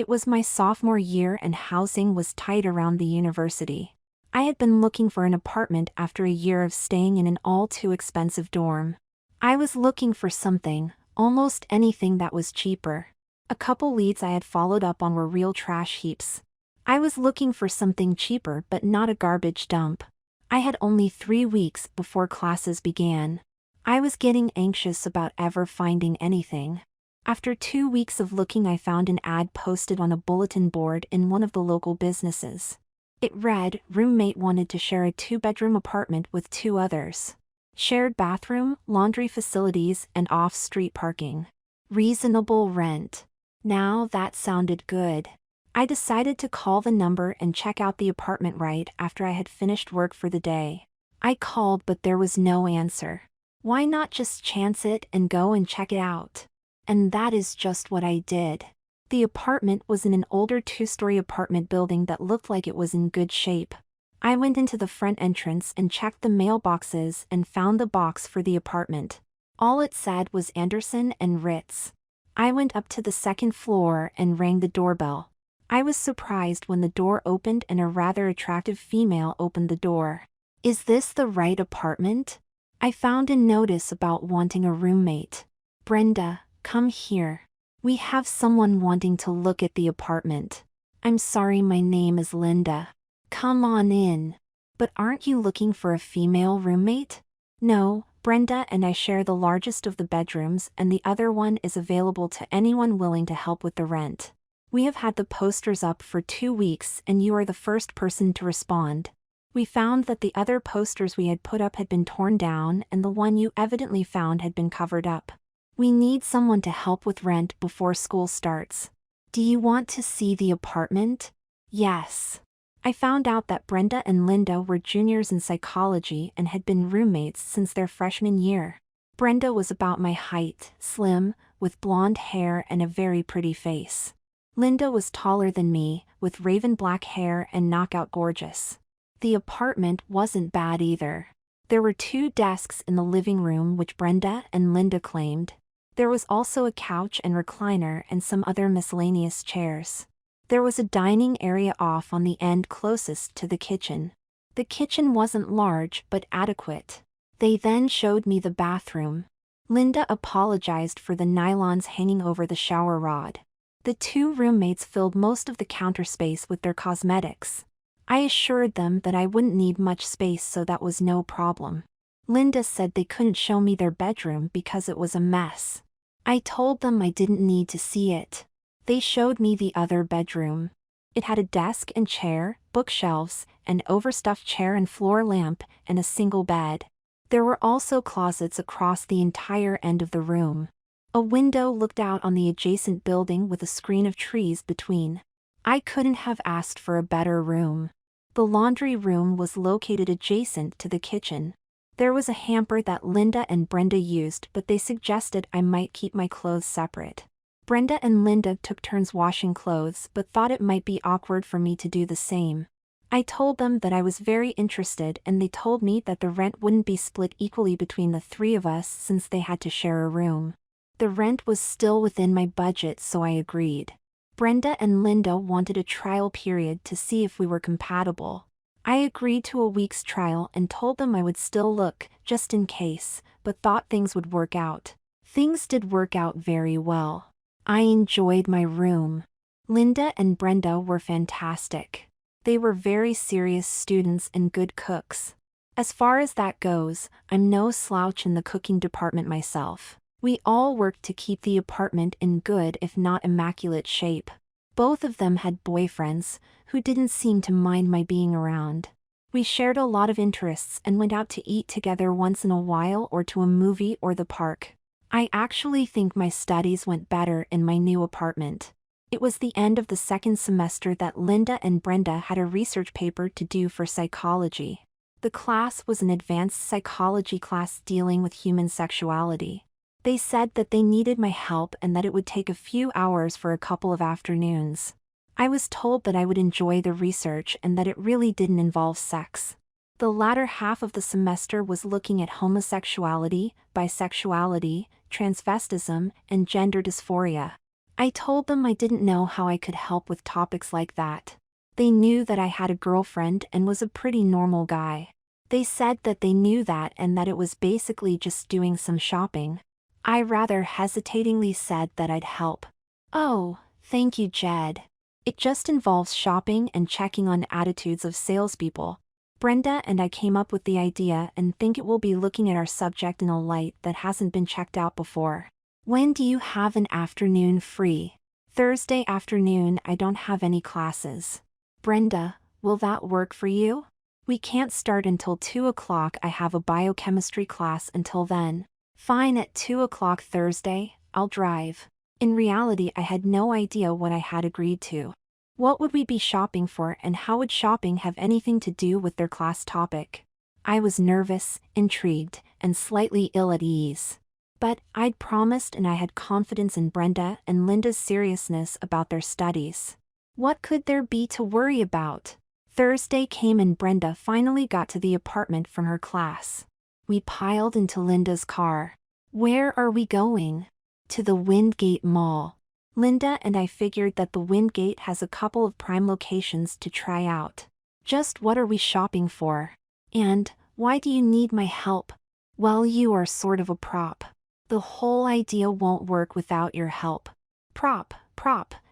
It was my sophomore year and housing was tight around the university. I had been looking for an apartment after a year of staying in an all-too-expensive dorm. I was looking for something, almost anything that was cheaper. A couple leads I had followed up on were real trash heaps. I was looking for something cheaper but not a garbage dump. I had only 3 weeks before classes began. I was getting anxious about ever finding anything. After 2 weeks of looking, I found an ad posted on a bulletin board in one of the local businesses. It read, "Roommate wanted to share a 2-bedroom apartment with 2 others. Shared bathroom, laundry facilities, and off-street parking. Reasonable rent." Now that sounded good. I decided to call the number and check out the apartment right after I had finished work for the day. I called but there was no answer. Why not just chance it and go and check it out? And that is just what I did. The apartment was in an older 2-story apartment building that looked like it was in good shape. I went into the front entrance and checked the mailboxes and found the box for the apartment. All it said was Anderson and Ritz. I went up to the 2nd floor and rang the doorbell. I was surprised when the door opened and a rather attractive female opened the door. "Is this the right apartment? I found a notice about wanting a roommate. Brenda, come here. We have someone wanting to look at the apartment. I'm sorry, my name is Linda. Come on in." "But aren't you looking for a female roommate?" "No, Brenda and I share the largest of the bedrooms and the other one is available to anyone willing to help with the rent. We have had the posters up for 2 weeks and you are the first person to respond. We found that the other posters we had put up had been torn down and the one you evidently found had been covered up. We need someone to help with rent before school starts. Do you want to see the apartment?" "Yes." I found out that Brenda and Linda were juniors in psychology and had been roommates since their freshman year. Brenda was about my height, slim, with blonde hair and a very pretty face. Linda was taller than me, with raven black hair and knockout gorgeous. The apartment wasn't bad either. There were 2 desks in the living room which Brenda and Linda claimed. There was also a couch and recliner and some other miscellaneous chairs. There was a dining area off on the end closest to the kitchen. The kitchen wasn't large but adequate. They then showed me the bathroom. Linda apologized for the nylons hanging over the shower rod. The 2 roommates filled most of the counter space with their cosmetics. I assured them that I wouldn't need much space, so that was no problem. Linda said they couldn't show me their bedroom because it was a mess. I told them I didn't need to see it. They showed me the other bedroom. It had a desk and chair, bookshelves, an overstuffed chair and floor lamp, and a single bed. There were also closets across the entire end of the room. A window looked out on the adjacent building with a screen of trees between. I couldn't have asked for a better room. The laundry room was located adjacent to the kitchen. There was a hamper that Linda and Brenda used, but they suggested I might keep my clothes separate. Brenda and Linda took turns washing clothes but thought it might be awkward for me to do the same. I told them that I was very interested and they told me that the rent wouldn't be split equally between the 3 of us since they had to share a room. The rent was still within my budget, so I agreed. Brenda and Linda wanted a trial period to see if we were compatible. I agreed to a week's trial and told them I would still look, just in case, but thought things would work out. Things did work out very well. I enjoyed my room. Linda and Brenda were fantastic. They were very serious students and good cooks. As far as that goes, I'm no slouch in the cooking department myself. We all worked to keep the apartment in good if not immaculate shape. Both of them had boyfriends, who didn't seem to mind my being around. We shared a lot of interests and went out to eat together once in a while or to a movie or the park. I actually think my studies went better in my new apartment. It was the end of the 2nd semester that Linda and Brenda had a research paper to do for psychology. The class was an advanced psychology class dealing with human sexuality. They said that they needed my help and that it would take a few hours for a couple of afternoons. I was told that I would enjoy the research and that it really didn't involve sex. The latter half of the semester was looking at homosexuality, bisexuality, transvestism, and gender dysphoria. I told them I didn't know how I could help with topics like that. They knew that I had a girlfriend and was a pretty normal guy. They said that they knew that and that it was basically just doing some shopping. I rather hesitatingly said that I'd help. Oh, thank you, Jed. It just involves shopping and checking on attitudes of salespeople. Brenda and I came up with the idea and think it will be looking at our subject in a light that hasn't been checked out before. When do you have an afternoon free? Thursday afternoon. I don't have any classes. Brenda, will that work for you? We can't start until 2 o'clock. I have a biochemistry class until then. Fine, at 2 o'clock Thursday, I'll drive. In reality, I had no idea what I had agreed to. What would we be shopping for, and how would shopping have anything to do with their class topic? I was nervous, intrigued, and slightly ill at ease. But I'd promised and I had confidence in Brenda and Linda's seriousness about their studies. What could there be to worry about? Thursday came and Brenda finally got to the apartment from her class. We piled into Linda's car. Where are we going? To the Wingate Mall. Linda and I figured that the Wingate has a couple of prime locations to try out. Just what are we shopping for? And why do you need my help? Well, you are sort of a prop. The whole idea won't work without your help. Prop.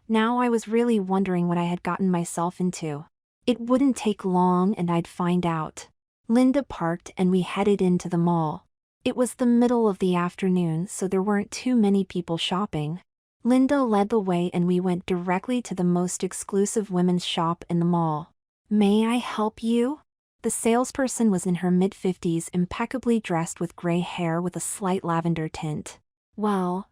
Now I was really wondering what I had gotten myself into. It wouldn't take long and I'd find out. Linda parked and we headed into the mall. It was the middle of the afternoon, so there weren't too many people shopping. Linda led the way and we went directly to the most exclusive women's shop in the mall. May I help you? The salesperson was in her mid-50s, impeccably dressed with gray hair with a slight lavender tint. Well,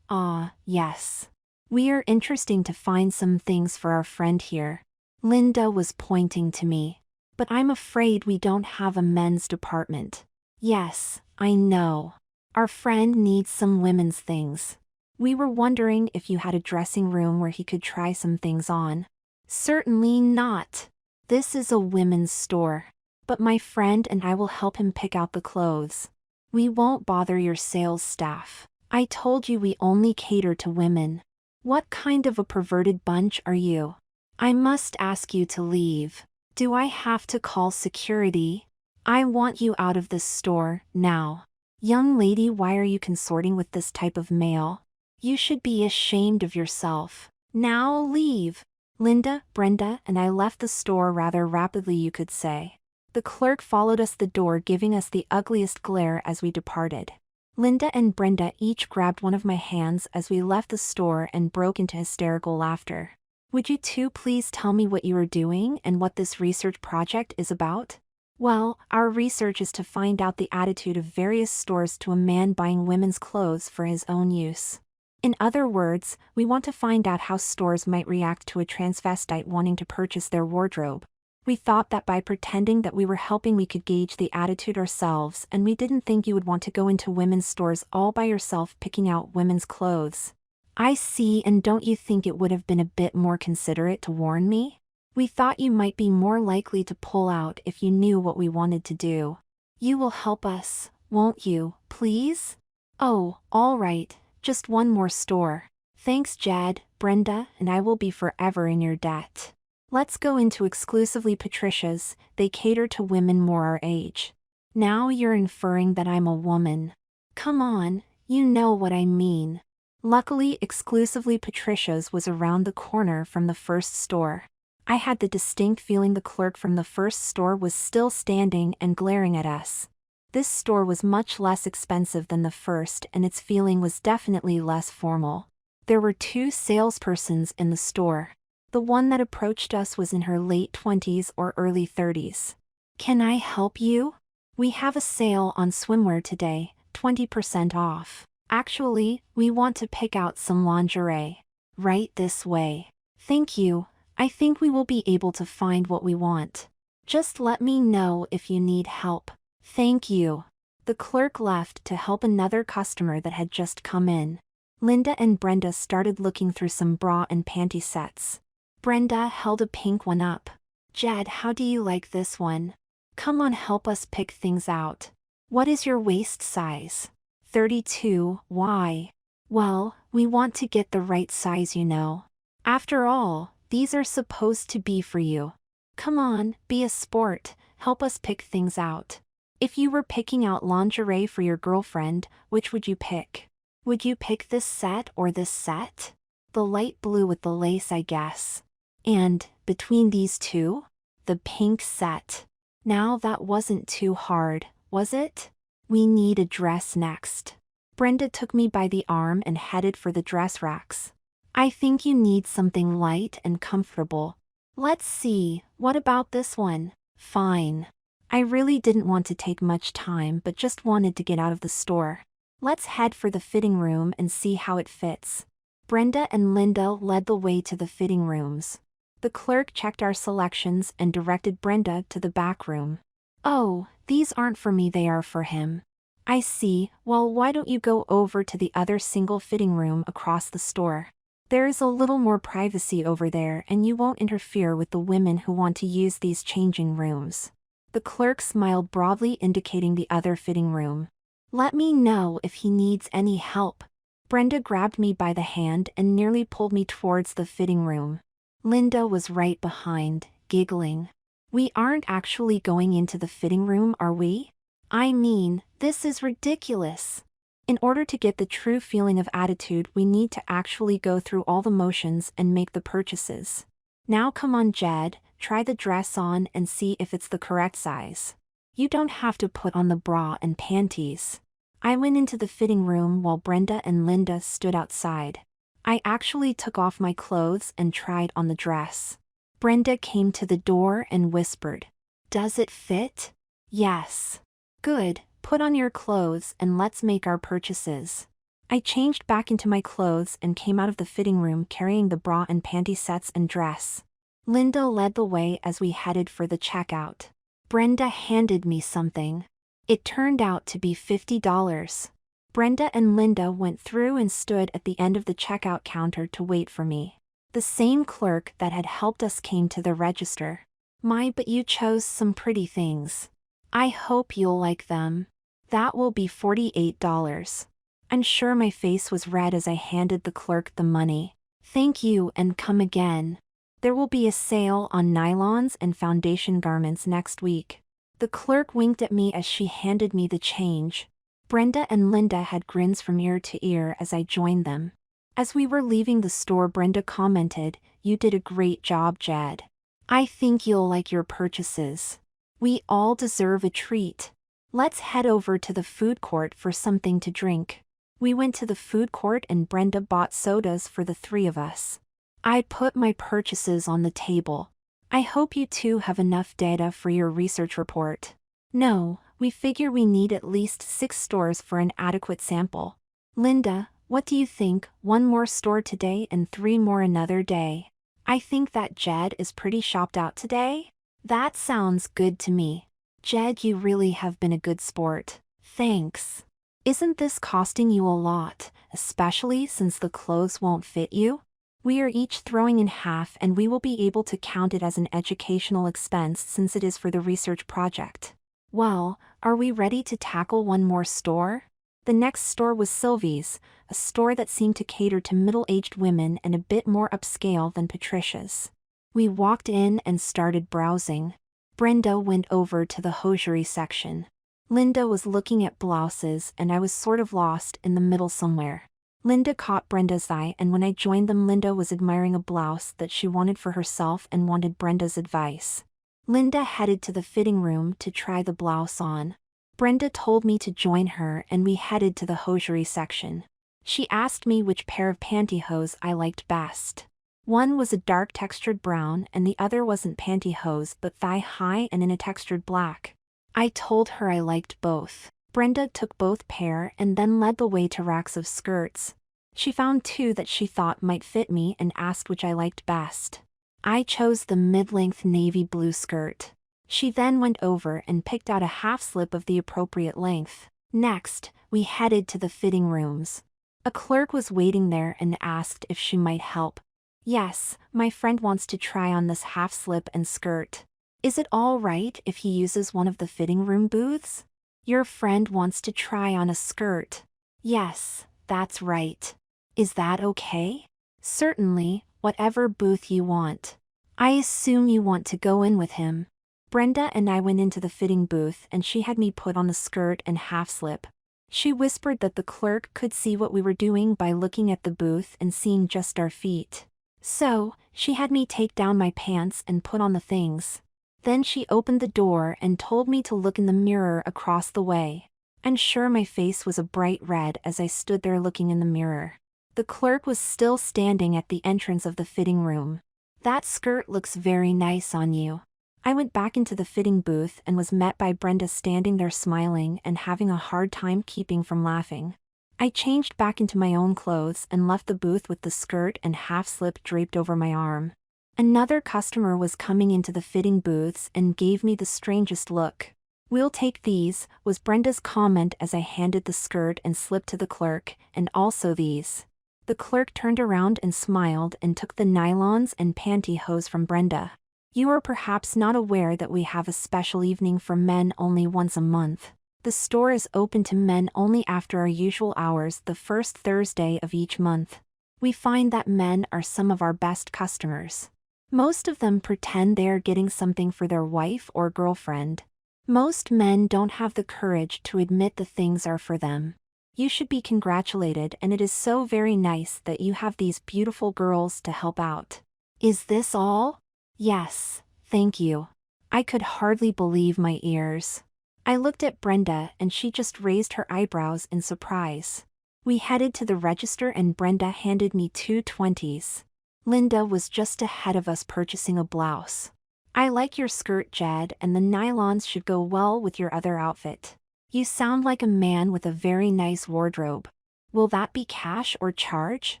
yes. We are interested to find some things for our friend here. Linda was pointing to me. But I'm afraid we don't have a men's department. Yes, I know. Our friend needs some women's things. We were wondering if you had a dressing room where he could try some things on. Certainly not. This is a women's store. But my friend and I will help him pick out the clothes. We won't bother your sales staff. I told you we only cater to women. What kind of a perverted bunch are you? I must ask you to leave. Do I have to call security? I want you out of this store, now. Young lady, why are you consorting with this type of male? You should be ashamed of yourself. Now leave. Linda, Brenda, and I left the store rather rapidly, you could say. The clerk followed us the door, giving us the ugliest glare as we departed. Linda and Brenda each grabbed one of my hands as we left the store and broke into hysterical laughter. Would you two please tell me what you are doing and what this research project is about? Well, our research is to find out the attitude of various stores to a man buying women's clothes for his own use. In other words, we want to find out how stores might react to a transvestite wanting to purchase their wardrobe. We thought that by pretending that we were helping we could gauge the attitude ourselves, and we didn't think you would want to go into women's stores all by yourself picking out women's clothes. I see, and don't you think it would have been a bit more considerate to warn me? We thought you might be more likely to pull out if you knew what we wanted to do. You will help us, won't you, please? Oh, all right, just one more store. Thanks, Jed, Brenda, and I will be forever in your debt. Let's go into exclusively Patricia's. They cater to women more our age. Now you're inferring that I'm a woman. Come on, you know what I mean. Luckily, exclusively Patricia's was around the corner from the first store. I had the distinct feeling the clerk from the first store was still standing and glaring at us. This store was much less expensive than the first, and its feeling was definitely less formal. There were two salespersons in the store. The one that approached us was in her late 20s or early 30s. Can I help you? We have a sale on swimwear today, 20% off. Actually, we want to pick out some lingerie. Right this way. Thank you. I think we will be able to find what we want. Just let me know if you need help. Thank you. The clerk left to help another customer that had just come in. Linda and Brenda started looking through some bra and panty sets. Brenda held a pink one up. Jed, how do you like this one? Come on, help us pick things out. What is your waist size? 32, why? Well, we want to get the right size, you know. After all, these are supposed to be for you. Come on, be a sport, help us pick things out. If you were picking out lingerie for your girlfriend, which would you pick? Would you pick this set or this set? The light blue with the lace, I guess. And, between these two? The pink set. Now that wasn't too hard, was it? We need a dress next. Brenda took me by the arm and headed for the dress racks. I think you need something light and comfortable. Let's see, what about this one? Fine. I really didn't want to take much time but just wanted to get out of the store. Let's head for the fitting room and see how it fits. Brenda and Linda led the way to the fitting rooms. The clerk checked our selections and directed Brenda to the back room. Oh, these aren't for me, they are for him. I see, well, why don't you go over to the other single fitting room across the store? There is a little more privacy over there and you won't interfere with the women who want to use these changing rooms. The clerk smiled broadly, indicating the other fitting room. Let me know if he needs any help. Brenda grabbed me by the hand and nearly pulled me towards the fitting room. Linda was right behind, giggling. We aren't actually going into the fitting room, are we? I mean, this is ridiculous. In order to get the true feeling of attitude, we need to actually go through all the motions and make the purchases. Now come on, Jed, try the dress on and see if it's the correct size. You don't have to put on the bra and panties. I went into the fitting room while Brenda and Linda stood outside. I actually took off my clothes and tried on the dress. Brenda came to the door and whispered, "Does it fit?" "Yes." "Good, put on your clothes and let's make our purchases." I changed back into my clothes and came out of the fitting room carrying the bra and panty sets and dress. Linda led the way as we headed for the checkout. Brenda handed me something. It turned out to be $50. Brenda and Linda went through and stood at the end of the checkout counter to wait for me. The same clerk that had helped us came to the register. My, but you chose some pretty things. I hope you'll like them. That will be $48. I'm sure my face was red as I handed the clerk the money. Thank you and come again. There will be a sale on nylons and foundation garments next week. The clerk winked at me as she handed me the change. Brenda and Linda had grins from ear to ear as I joined them. As we were leaving the store, Brenda commented, "You did a great job, Jed. I think you'll like your purchases. We all deserve a treat. Let's head over to the food court for something to drink." We went to the food court and Brenda bought sodas for the three of us. I put my purchases on the table. I hope you two have enough data for your research report. No, we figure we need at least 6 stores for an adequate sample. Linda, what do you think? 1 more store today and 3 more another day. I think that Jed is pretty shopped out today. That sounds good to me. Jed, you really have been a good sport. Thanks. Isn't this costing you a lot, especially since the clothes won't fit you? We are each throwing in half and we will be able to count it as an educational expense since it is for the research project. Well, are we ready to tackle 1 more store? The next store was Sylvie's, a store that seemed to cater to middle-aged women and a bit more upscale than Patricia's. We walked in and started browsing. Brenda went over to the hosiery section. Linda was looking at blouses and I was sort of lost in the middle somewhere. Linda caught Brenda's eye and when I joined them, Linda was admiring a blouse that she wanted for herself and wanted Brenda's advice. Linda headed to the fitting room to try the blouse on. Brenda told me to join her and we headed to the hosiery section. She asked me which pair of pantyhose I liked best. One was a dark textured brown and the other wasn't pantyhose but thigh-high and in a textured black. I told her I liked both. Brenda took both pair and then led the way to racks of skirts. She found 2 that she thought might fit me and asked which I liked best. I chose the mid-length navy blue skirt. She then went over and picked out a half slip of the appropriate length. Next, we headed to the fitting rooms. A clerk was waiting there and asked if she might help. Yes, my friend wants to try on this half slip and skirt. Is it all right if he uses one of the fitting room booths? Your friend wants to try on a skirt. Yes, that's right. Is that okay? Certainly, whatever booth you want. I assume you want to go in with him. Brenda and I went into the fitting booth and she had me put on the skirt and half slip. She whispered that the clerk could see what we were doing by looking at the booth and seeing just our feet. So, she had me take down my pants and put on the things. Then she opened the door and told me to look in the mirror across the way. And sure, my face was a bright red as I stood there looking in the mirror. The clerk was still standing at the entrance of the fitting room. That skirt looks very nice on you. I went back into the fitting booth and was met by Brenda standing there smiling and having a hard time keeping from laughing. I changed back into my own clothes and left the booth with the skirt and half slip draped over my arm. Another customer was coming into the fitting booths and gave me the strangest look. "We'll take these," was Brenda's comment as I handed the skirt and slip to the clerk, "and also these." The clerk turned around and smiled and took the nylons and pantyhose from Brenda. "You are perhaps not aware that we have a special evening for men only once a month. The store is open to men only after our usual hours the first Thursday of each month. We find that men are some of our best customers. Most of them pretend they are getting something for their wife or girlfriend. Most men don't have the courage to admit the things are for them. You should be congratulated, and it is so very nice that you have these beautiful girls to help out." "Is this all?" "Yes, thank you." I could hardly believe my ears. I looked at Brenda and she just raised her eyebrows in surprise. We headed to the register and Brenda handed me 2 20s. Linda was just ahead of us purchasing a blouse. "I like your skirt, Jed, and the nylons should go well with your other outfit. You sound like a man with a very nice wardrobe. Will that be cash or charge?"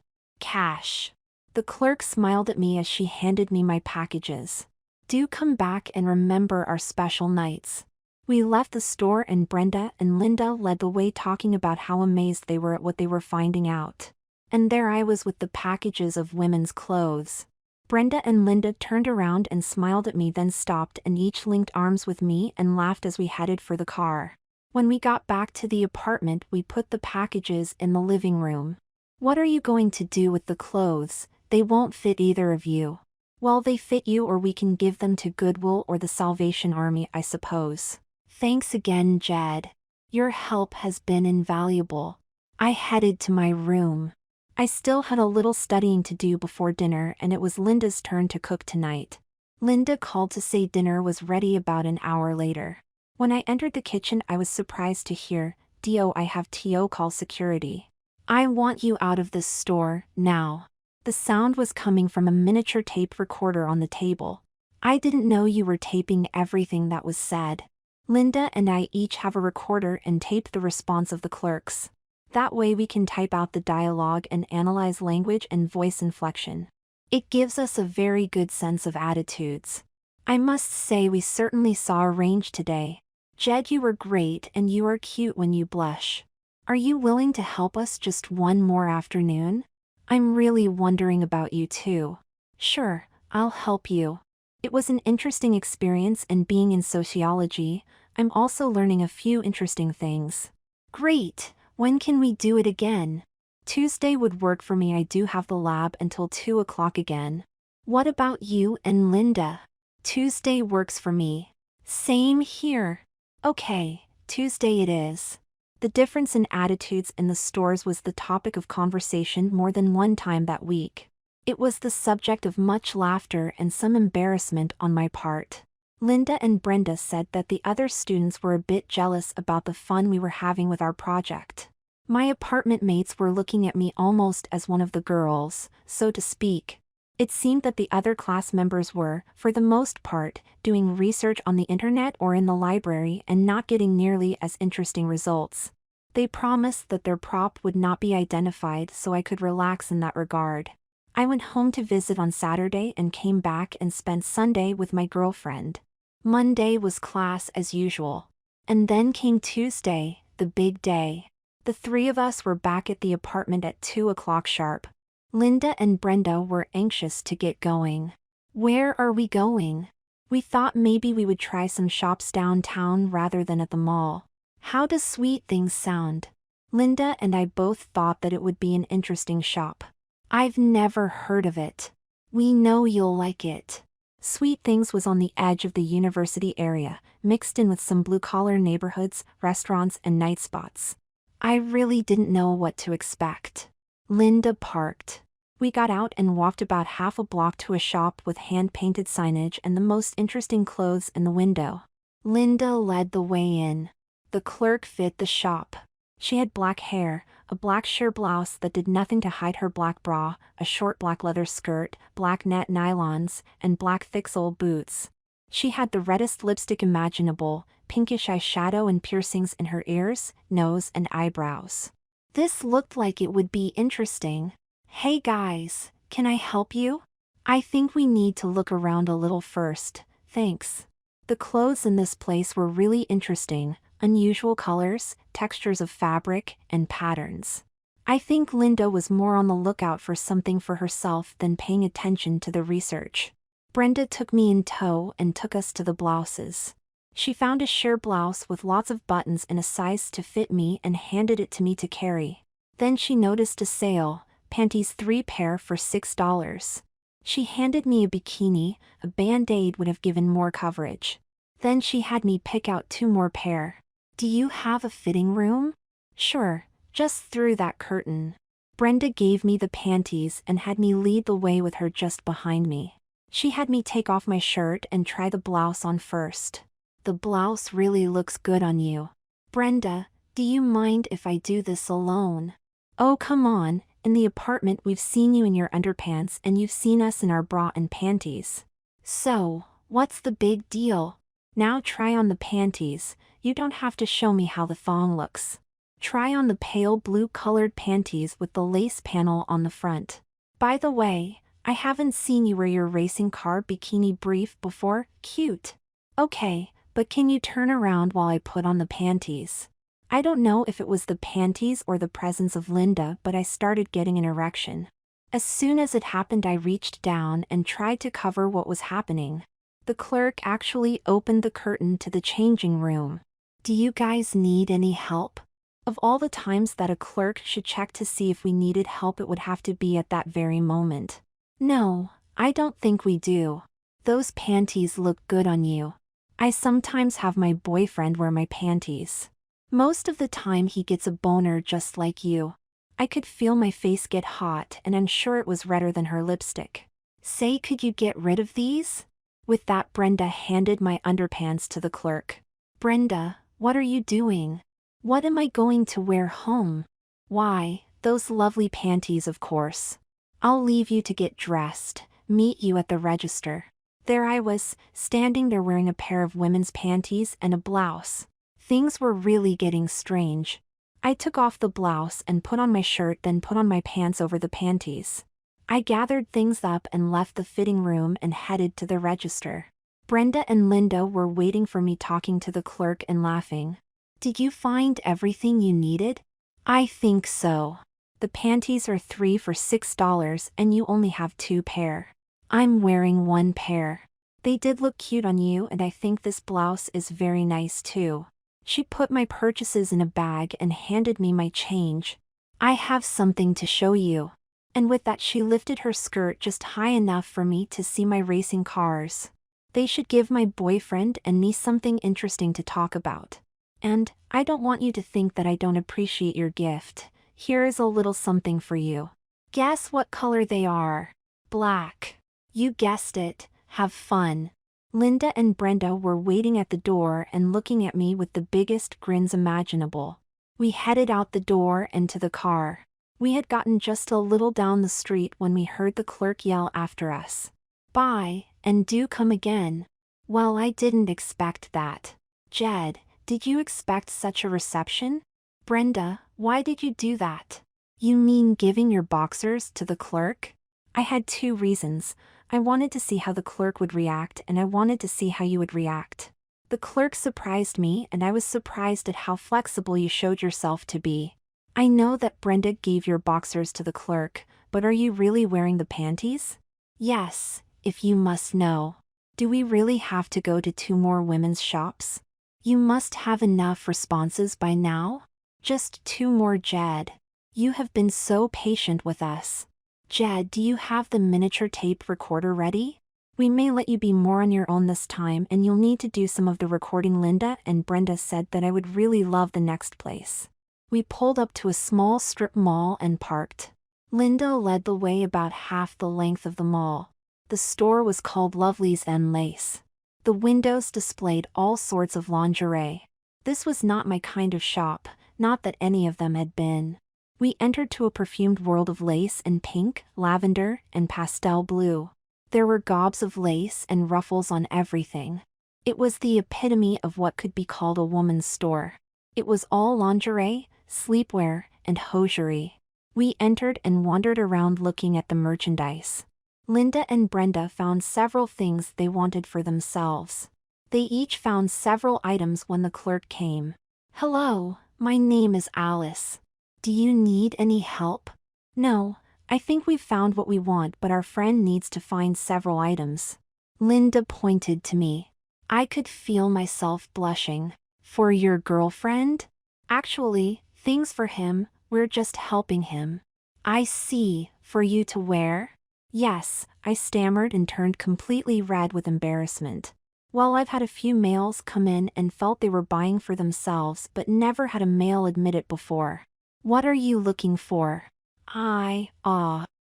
"Cash." The clerk smiled at me as she handed me my packages. "Do come back and remember our special nights." We left the store and Brenda and Linda led the way talking about how amazed they were at what they were finding out. And there I was with the packages of women's clothes. Brenda and Linda turned around and smiled at me, then stopped and each linked arms with me and laughed as we headed for the car. When we got back to the apartment, we put the packages in the living room. "What are you going to do with the clothes? They won't fit either of you." "Well, they fit you, or we can give them to Goodwill or the Salvation Army, I suppose." "Thanks again, Jed. Your help has been invaluable." I headed to my room. I still had a little studying to do before dinner, and it was Linda's turn to cook tonight. Linda called to say dinner was ready about an hour later. When I entered the kitchen, I was surprised to hear, "Dio, I have to call security. I want you out of this store, now." The sound was coming from a miniature tape recorder on the table. "I didn't know you were taping everything that was said." Linda and I each have a recorder and tape the response of the clerks. That way we can type out the dialogue and analyze language and voice inflection. It gives us a very good sense of attitudes. I must say we certainly saw a range today. Jed, you were great, and you are cute when you blush. Are you willing to help us just one more afternoon? I'm really wondering about you too. Sure, I'll help you. It was an interesting experience, and being in sociology, I'm also learning a few interesting things. Great, when can we do it again? Tuesday would work for me. I do have the lab until 2 o'clock again. What about you and Linda? Tuesday works for me. Same here. Okay, Tuesday it is. The difference in attitudes in the stores was the topic of conversation more than one time that week. It was the subject of much laughter and some embarrassment on my part. Linda and Brenda said that the other students were a bit jealous about the fun we were having with our project. My apartment mates were looking at me almost as one of the girls, so to speak. It seemed that the other class members were, for the most part, doing research on the internet or in the library and not getting nearly as interesting results. They promised that their prop would not be identified, so I could relax in that regard. I went home to visit on Saturday and came back and spent Sunday with my girlfriend. Monday was class as usual. And then came Tuesday, the big day. The three of us were back at the apartment at 2 o'clock sharp. Linda and Brenda were anxious to get going. Where are we going? We thought maybe we would try some shops downtown rather than at the mall. How does Sweet Things sound? Linda and I both thought that it would be an interesting shop. I've never heard of it. We know you'll like it. Sweet Things was on the edge of the university area, mixed in with some blue-collar neighborhoods, restaurants, and night spots. I really didn't know what to expect. Linda parked. We got out and walked about half a block to a shop with hand-painted signage and the most interesting clothes in the window. Linda led the way in. The clerk fit the shop. She had black hair, a black sheer blouse that did nothing to hide her black bra, a short black leather skirt, black net nylons, and black thick-soled boots. She had the reddest lipstick imaginable, pinkish eyeshadow and piercings in her ears, nose, and eyebrows. This looked like it would be interesting. Hey guys, can I help you? I think we need to look around a little first, thanks. The clothes in this place were really interesting, unusual colors, textures of fabric, and patterns. I think Linda was more on the lookout for something for herself than paying attention to the research. Brenda took me in tow and took us to the blouses. She found a sheer blouse with lots of buttons in a size to fit me and handed it to me to carry. Then she noticed a sale, panties 3 pair for $6. She handed me a bikini, a band-aid would have given more coverage. Then she had me pick out 2 more pair. Do you have a fitting room? Sure, just through that curtain. Brenda gave me the panties and had me lead the way with her just behind me. She had me take off my shirt and try the blouse on first. The blouse really looks good on you. Brenda, do you mind if I do this alone? Oh come on, in the apartment we've seen you in your underpants and you've seen us in our bra and panties. So, what's the big deal? Now try on the panties, you don't have to show me how the thong looks. Try on the pale blue-colored panties with the lace panel on the front. By the way, I haven't seen you wear your racing car bikini brief before, cute. Okay, but can you turn around while I put on the panties? I don't know if it was the panties or the presence of Linda, but I started getting an erection. As soon as it happened, I reached down and tried to cover what was happening. The clerk actually opened the curtain to the changing room. Do you guys need any help? Of all the times that a clerk should check to see if we needed help, it would have to be at that very moment. No, I don't think we do. Those panties look good on you. I sometimes have my boyfriend wear my panties. Most of the time he gets a boner just like you. I could feel my face get hot and I'm sure it was redder than her lipstick. Say, could you get rid of these? With that, Brenda handed my underpants to the clerk. Brenda, what are you doing? What am I going to wear home? Why, those lovely panties, of course. I'll leave you to get dressed, meet you at the register. There I was, standing there wearing a pair of women's panties and a blouse. Things were really getting strange. I took off the blouse and put on my shirt, then put on my pants over the panties. I gathered things up and left the fitting room and headed to the register. Brenda and Linda were waiting for me, talking to the clerk and laughing. Did you find everything you needed? I think so. The panties are 3 for $6 and you only have 2 pair. I'm wearing 1 pair. They did look cute on you and I think this blouse is very nice too. She put my purchases in a bag and handed me my change. I have something to show you. And with that she lifted her skirt just high enough for me to see my racing cars. They should give my boyfriend and me something interesting to talk about. And, I don't want you to think that I don't appreciate your gift. Here is a little something for you. Guess what color they are? Black. You guessed it, have fun. Linda and Brenda were waiting at the door and looking at me with the biggest grins imaginable. We headed out the door and to the car. We had gotten just a little down the street when we heard the clerk yell after us. Bye, and do come again. Well, I didn't expect that. Jed, did you expect such a reception? Brenda, why did you do that? You mean giving your boxers to the clerk? I had 2 reasons. I wanted to see how the clerk would react and I wanted to see how you would react. The clerk surprised me and I was surprised at how flexible you showed yourself to be. I know that Brenda gave your boxers to the clerk, but are you really wearing the panties? Yes, if you must know. Do we really have to go to 2 more women's shops? You must have enough responses by now. Just 2 more, Jed. You have been so patient with us. Jed, do you have the miniature tape recorder ready? We may let you be more on your own this time, and you'll need to do some of the recording. Linda and Brenda said that I would really love the next place. We pulled up to a small strip mall and parked. Linda led the way about half the length of the mall. The store was called Lovely's and Lace. The windows displayed all sorts of lingerie. This was not my kind of shop, not that any of them had been. We entered to a perfumed world of lace and pink, lavender, and pastel blue. There were gobs of lace and ruffles on everything. It was the epitome of what could be called a woman's store. It was all lingerie, sleepwear, and hosiery. We entered and wandered around looking at the merchandise. Linda and Brenda found several things they wanted for themselves. They each found several items when the clerk came. "Hello, my name is Alice. Do you need any help?" "No, I think we've found what we want, but our friend needs to find several items." Linda pointed to me. I could feel myself blushing. "For your girlfriend?" "Actually, things for him, we're just helping him." "I see, for you to wear?" "Yes," I stammered and turned completely red with embarrassment. Well, I've had a few males come in and felt they were buying for themselves, but never had a male admit it before. "What are you looking for?"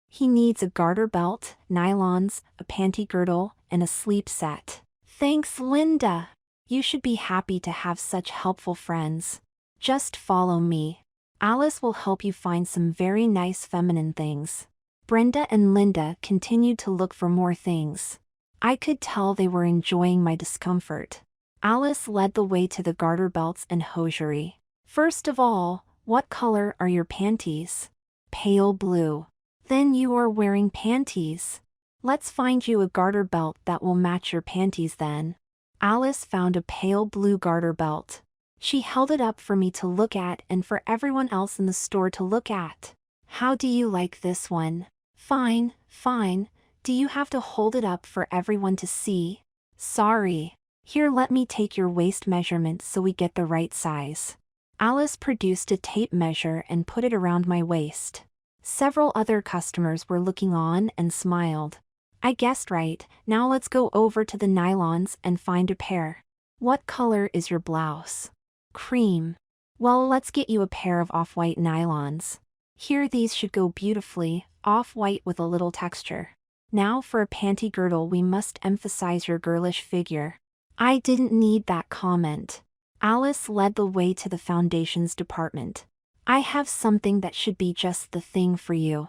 He needs a garter belt, nylons, a panty girdle, and a sleep set." "Thanks, Linda. You should be happy to have such helpful friends. Just follow me. Alice will help you find some very nice feminine things." Brenda and Linda continued to look for more things. I could tell they were enjoying my discomfort. Alice led the way to the garter belts and hosiery. "First of all, what color are your panties?" "Pale blue." "Then you are wearing panties. Let's find you a garter belt that will match your panties then." Alice found a pale blue garter belt. She held it up for me to look at and for everyone else in the store to look at. "How do you like this one?" "Fine, fine. Do you have to hold it up for everyone to see?" "Sorry. Here, let me take your waist measurement so we get the right size." Alice produced a tape measure and put it around my waist. Several other customers were looking on and smiled. "I guessed right. Now let's go over to the nylons and find a pair." "What color is your blouse?" "Cream." "Well, let's get you a pair of off-white nylons. Here, these should go beautifully, off-white with a little texture. Now for a panty girdle, we must emphasize your girlish figure." I didn't need that comment. Alice led the way to the foundations department. "I have something that should be just the thing for you.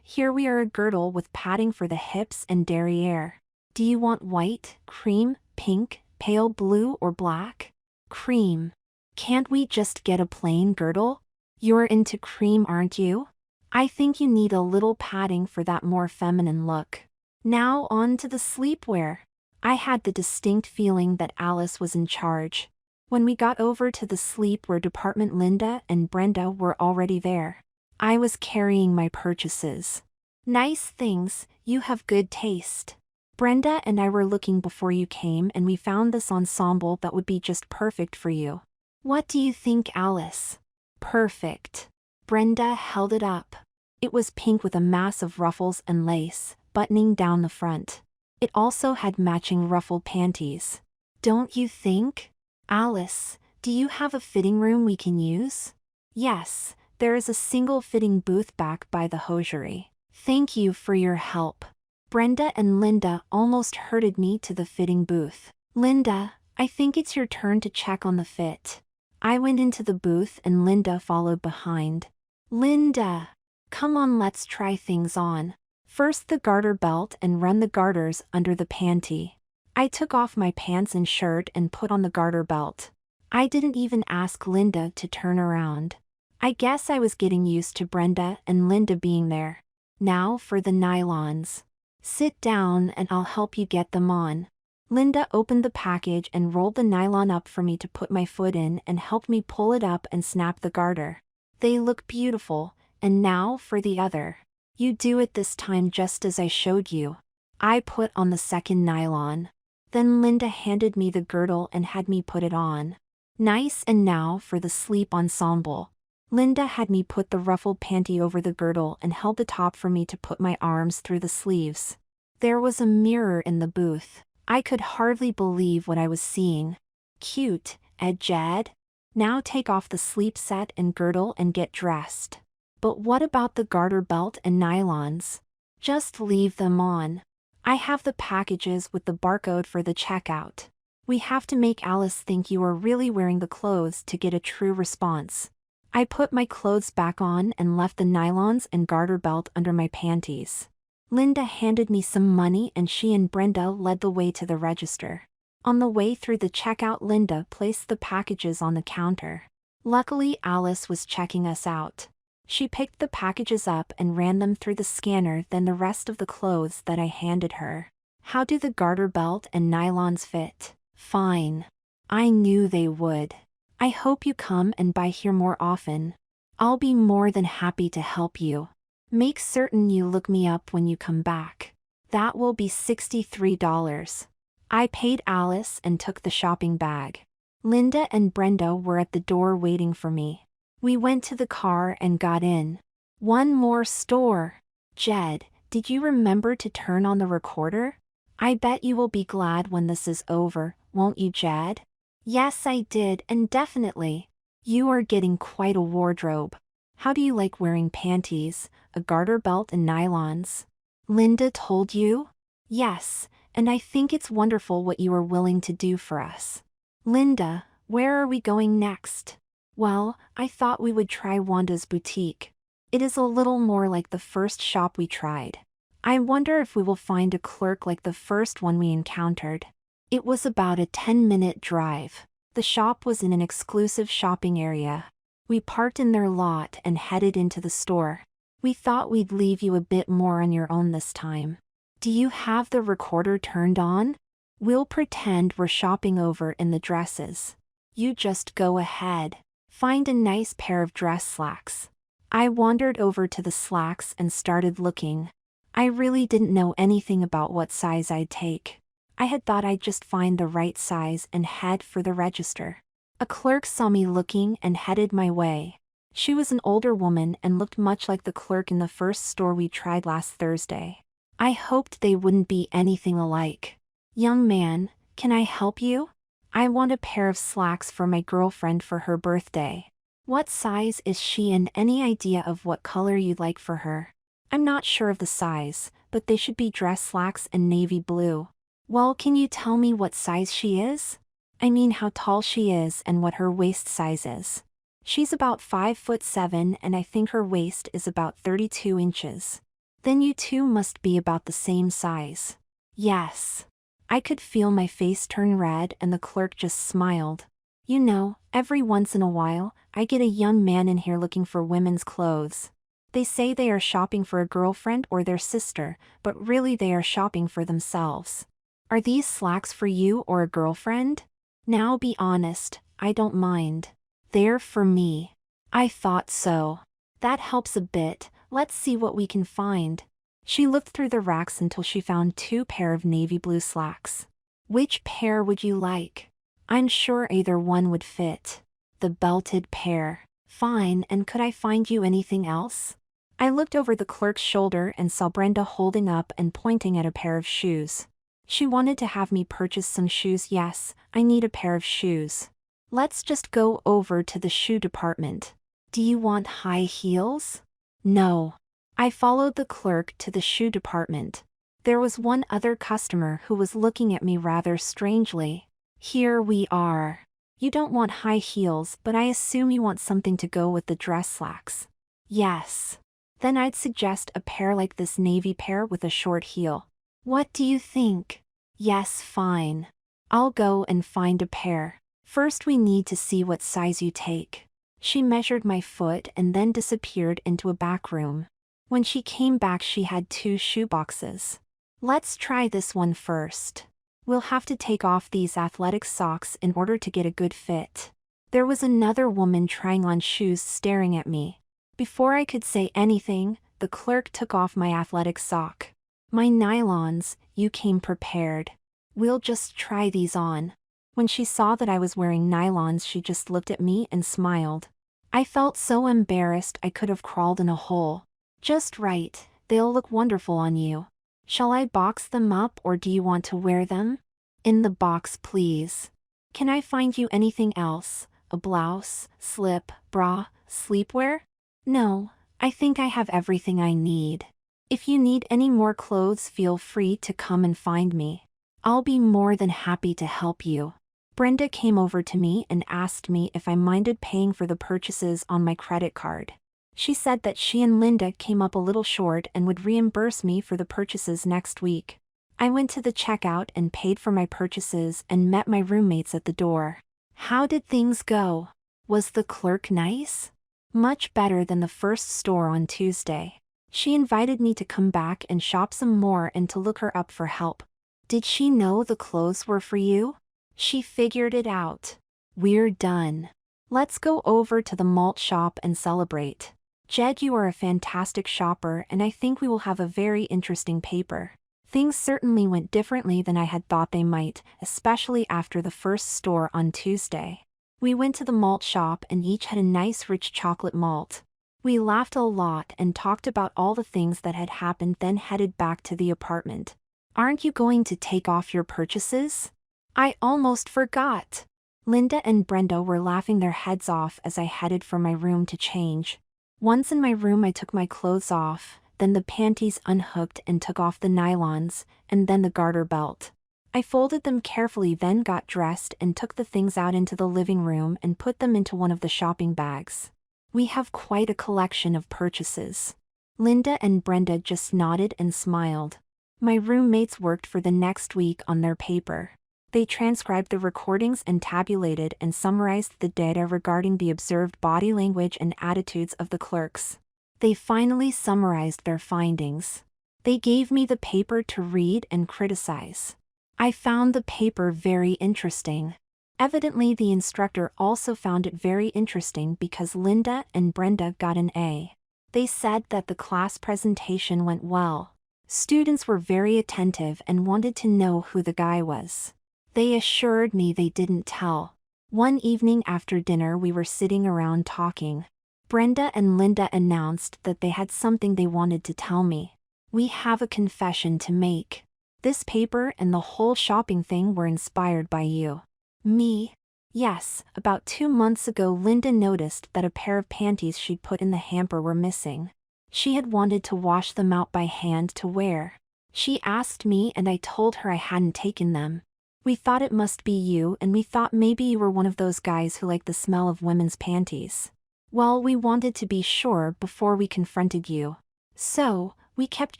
Here we are, a girdle with padding for the hips and derriere. Do you want white, cream, pink, pale blue, or black?" "Cream." "Can't we just get a plain girdle?" "You're into cream, aren't you?" "I think you need a little padding for that more feminine look." Now on to the sleepwear. I had the distinct feeling that Alice was in charge. When we got over to the sleepwear department, Linda and Brenda were already there. I was carrying my purchases. "Nice things, you have good taste. Brenda and I were looking before you came, and we found this ensemble that would be just perfect for you." "What do you think, Alice?" "Perfect." Brenda held it up. It was pink with a mass of ruffles and lace, buttoning down the front. It also had matching ruffled panties. "Don't you think?" "Alice, do you have a fitting room we can use?" "Yes, there is a single fitting booth back by the hosiery." "Thank you for your help." Brenda and Linda almost herded me to the fitting booth. "Linda, I think it's your turn to check on the fit." I went into the booth and Linda followed behind. "Linda, come on, let's try things on. First the garter belt and run the garters under the panty." I took off my pants and shirt and put on the garter belt. I didn't even ask Linda to turn around. I guess I was getting used to Brenda and Linda being there. Now for the nylons. "Sit down and I'll help you get them on." Linda opened the package and rolled the nylon up for me to put my foot in and helped me pull it up and snap the garter. "They look beautiful, and now for the other. You do it this time just as I showed you." I put on the second nylon. Then Linda handed me the girdle and had me put it on. Nice, and now for the sleep ensemble. Linda had me put the ruffled panty over the girdle and held the top for me to put my arms through the sleeves. There was a mirror in the booth. I could hardly believe what I was seeing. Cute, Jed? Now take off the sleep set and girdle and get dressed. But what about the garter belt and nylons? Just leave them on. I have the packages with the barcode for the checkout. We have to make Alice think you are really wearing the clothes to get a true response. I put my clothes back on and left the nylons and garter belt under my panties. Linda handed me some money and she and Brenda led the way to the register. On the way through the checkout, Linda placed the packages on the counter. Luckily, Alice was checking us out. She picked the packages up and ran them through the scanner, then the rest of the clothes that I handed her. How do the garter belt and nylons fit? Fine. I knew they would. I hope you come and buy here more often. I'll be more than happy to help you. Make certain you look me up when you come back. That will be $63. I paid Alice and took the shopping bag. Linda and Brenda were at the door waiting for me. We went to the car and got in. One more store. Jed, did you remember to turn on the recorder? I bet you will be glad when this is over, won't you, Jed? Yes, I did, and definitely. You are getting quite a wardrobe. How do you like wearing panties, a garter belt and nylons? Linda told you? Yes, and I think it's wonderful what you are willing to do for us. Linda, where are we going next? Well, I thought we would try Wanda's boutique. It is a little more like the first shop we tried. I wonder if we will find a clerk like the first one we encountered. It was about a 10-minute drive. The shop was in an exclusive shopping area. We parked in their lot and headed into the store. We thought we'd leave you a bit more on your own this time. Do you have the recorder turned on? We'll pretend we're shopping over in the dresses. You just go ahead. Find a nice pair of dress slacks. I wandered over to the slacks and started looking. I really didn't know anything about what size I'd take. I had thought I'd just find the right size and head for the register. A clerk saw me looking and headed my way. She was an older woman and looked much like the clerk in the first store we tried last Thursday. I hoped they wouldn't be anything alike. Young man, can I help you? I want a pair of slacks for my girlfriend for her birthday. What size is she and any idea of what color you'd like for her? I'm not sure of the size, but they should be dress slacks and navy blue. Well, can you tell me what size she is? I mean how tall she is and what her waist size is. She's about 5'7" and I think her waist is about 32 inches. Then you two must be about the same size. Yes. I could feel my face turn red and the clerk just smiled. You know, every once in a while, I get a young man in here looking for women's clothes. They say they are shopping for a girlfriend or their sister, but really they are shopping for themselves. Are these slacks for you or a girlfriend? Now be honest, I don't mind. They're for me. I thought so. That helps a bit. Let's see what we can find. She looked through the racks until she found 2 pair of navy blue slacks. Which pair would you like? I'm sure either one would fit. The belted pair. Fine, and could I find you anything else? I looked over the clerk's shoulder and saw Brenda holding up and pointing at a pair of shoes. She wanted to have me purchase some shoes. Yes, I need a pair of shoes. Let's just go over to the shoe department. Do you want high heels? No. I followed the clerk to the shoe department. There was one other customer who was looking at me rather strangely. Here we are. You don't want high heels, but I assume you want something to go with the dress slacks. Yes. Then I'd suggest a pair like this navy pair with a short heel. What do you think? Yes, fine. I'll go and find a pair. First we need to see what size you take. She measured my foot and then disappeared into a back room. When she came back she had 2 shoe boxes. Let's try this one first. We'll have to take off these athletic socks in order to get a good fit. There was another woman trying on shoes staring at me. Before I could say anything, the clerk took off my athletic sock. My nylons, you came prepared. We'll just try these on. When she saw that I was wearing nylons, she just looked at me and smiled. I felt so embarrassed I could have crawled in a hole. Just right, they'll look wonderful on you. Shall I box them up or do you want to wear them? In the box, please. Can I find you anything else? A blouse, slip, bra, sleepwear? No, I think I have everything I need. If you need any more clothes, feel free to come and find me. I'll be more than happy to help you. Brenda came over to me and asked me if I minded paying for the purchases on my credit card. She said that she and Linda came up a little short and would reimburse me for the purchases next week. I went to the checkout and paid for my purchases and met my roommates at the door. How did things go? Was the clerk nice? Much better than the first store on Tuesday. She invited me to come back and shop some more and to look her up for help. Did she know the clothes were for you? She figured it out. We're done. Let's go over to the malt shop and celebrate. Jed, you are a fantastic shopper and I think we will have a very interesting paper. Things certainly went differently than I had thought they might, especially after the first store on Tuesday. We went to the malt shop and each had a nice rich chocolate malt. We laughed a lot and talked about all the things that had happened, then headed back to the apartment. Aren't you going to take off your purchases? I almost forgot. Linda and Brenda were laughing their heads off as I headed for my room to change. Once in my room, I took my clothes off, then the panties unhooked and took off the nylons, and then the garter belt. I folded them carefully, then got dressed and took the things out into the living room and put them into one of the shopping bags. We have quite a collection of purchases. Linda and Brenda just nodded and smiled. My roommates worked for the next week on their paper. They transcribed the recordings and tabulated and summarized the data regarding the observed body language and attitudes of the clerks. They finally summarized their findings. They gave me the paper to read and criticize. I found the paper very interesting. Evidently, the instructor also found it very interesting because Linda and Brenda got an A. They said that the class presentation went well. Students were very attentive and wanted to know who the guy was. They assured me they didn't tell. One evening after dinner, we were sitting around talking. Brenda and Linda announced that they had something they wanted to tell me. We have a confession to make. This paper and the whole shopping thing were inspired by you. Me? Yes, about 2 months ago Linda noticed that a pair of panties she'd put in the hamper were missing. She had wanted to wash them out by hand to wear. She asked me and I told her I hadn't taken them. We thought it must be you and we thought maybe you were one of those guys who like the smell of women's panties. Well, we wanted to be sure before we confronted you. So, we kept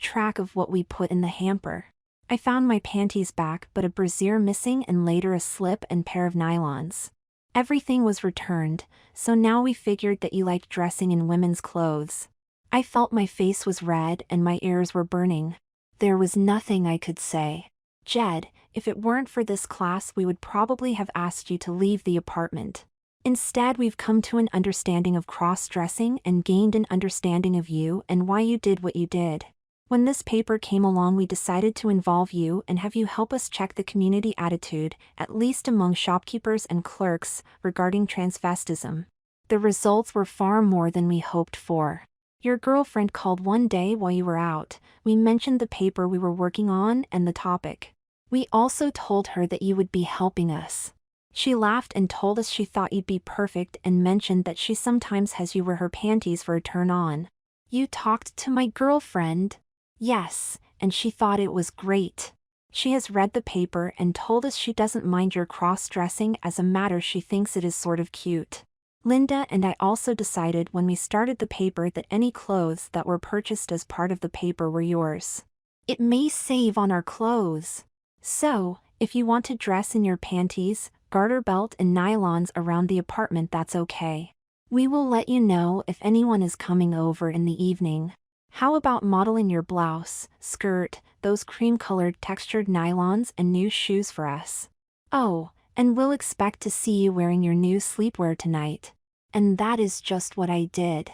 track of what we put in the hamper. I found my panties back but a brassiere missing and later a slip and pair of nylons. Everything was returned, so now we figured that you liked dressing in women's clothes. I felt my face was red and my ears were burning. There was nothing I could say. Jed, if it weren't for this class we would probably have asked you to leave the apartment. Instead, we've come to an understanding of cross-dressing and gained an understanding of you and why you did what you did. When this paper came along, we decided to involve you and have you help us check the community attitude, at least among shopkeepers and clerks, regarding transvestism. The results were far more than we hoped for. Your girlfriend called one day while you were out. We mentioned the paper we were working on and the topic. We also told her that you would be helping us. She laughed and told us she thought you'd be perfect and mentioned that she sometimes has you wear her panties for a turn-on. You talked to my girlfriend? Yes, and she thought it was great. She has read the paper and told us she doesn't mind your cross-dressing. As a matter, she thinks it is sort of cute. Linda and I also decided when we started the paper that any clothes that were purchased as part of the paper were yours. It may save on our clothes. So, if you want to dress in your panties, garter belt and nylons around the apartment, that's okay. We will let you know if anyone is coming over in the evening. How about modeling your blouse, skirt, those cream-colored textured nylons and new shoes for us? Oh, and we'll expect to see you wearing your new sleepwear tonight. And that is just what I did.